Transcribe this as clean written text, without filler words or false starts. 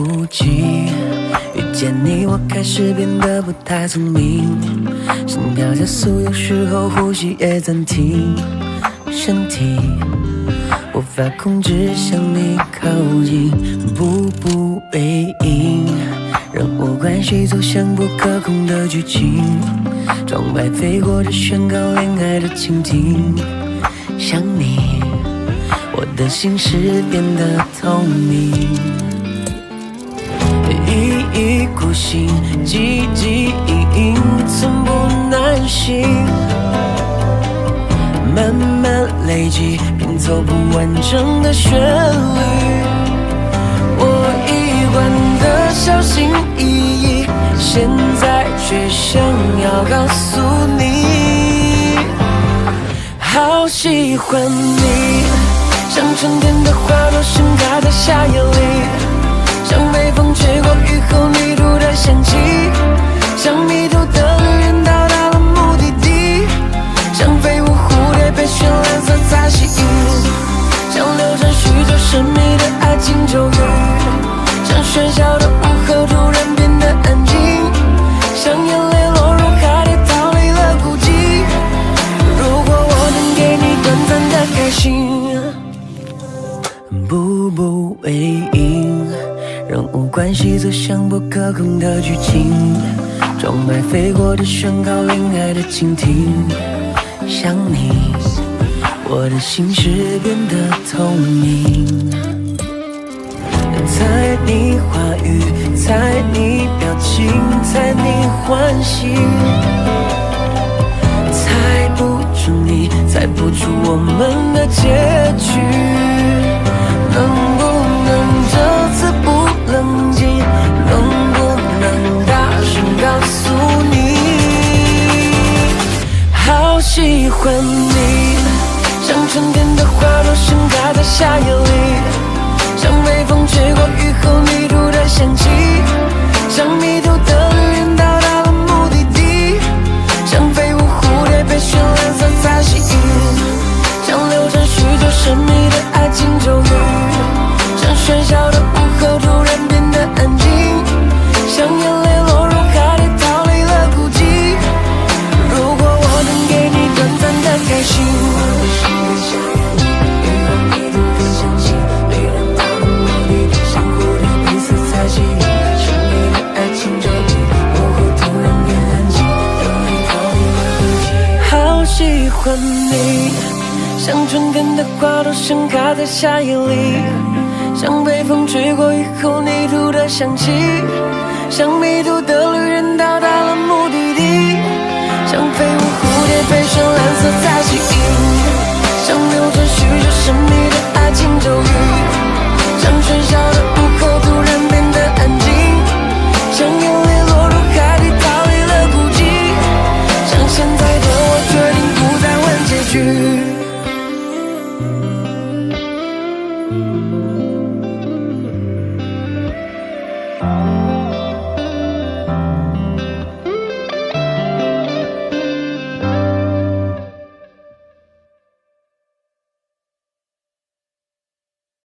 不及。遇见你，我开始变得不太聪明，心跳加速，有时候呼吸也暂停，身体无法控制向你靠近，步步为营，让我关系走向不可控的剧情，窗外飞过这宣告恋爱的蜻蜓，想你，我的心事变得透明，一意孤行，汲汲营营，寸步难行，慢慢累积，拼凑不完整的旋律。我一贯的小心翼翼，现在却想要告诉你，好喜欢你，像春天的花朵盛开在夏夜里，像北风吹过雨后泥土的香气，像迷途的旅人到达了目的地，像飞舞蝴蝶被绚烂色彩吸引，像流传许久神秘的爱情咒语，像喧嚣的午后突然变得安静，像眼泪落入海底逃离了孤寂。如果我能给你短暂的开心，步步为营，让我关系走向不可控的剧情，窗外飞过的宣告恋爱的蜻蜓，想你，我的心事变得透明，猜你话语，猜你表情，猜你欢喜，猜不出你，猜不出我们的结局，能不能这次不冷静，能不能大声告诉你，好喜欢你，像春天的花朵盛开在夏夜里，像北风吹过雨后泥土的香气，像迷途的旅人到达了目的地，像飞舞蝴蝶被绚烂色彩吸引，像流传许久神秘的爱情咒语，像喧嚣的午后突然变得安静，像眼泪落入海底逃离了孤寂。如果我能给你短暂的开心，喜欢你，像春天的花朵盛开在夏夜里，像北风吹过雨后泥土的香气，像迷途的旅人到达了目的地，像飞舞蝴蝶被绚烂色彩吸引，像流传许久神秘的爱情咒语。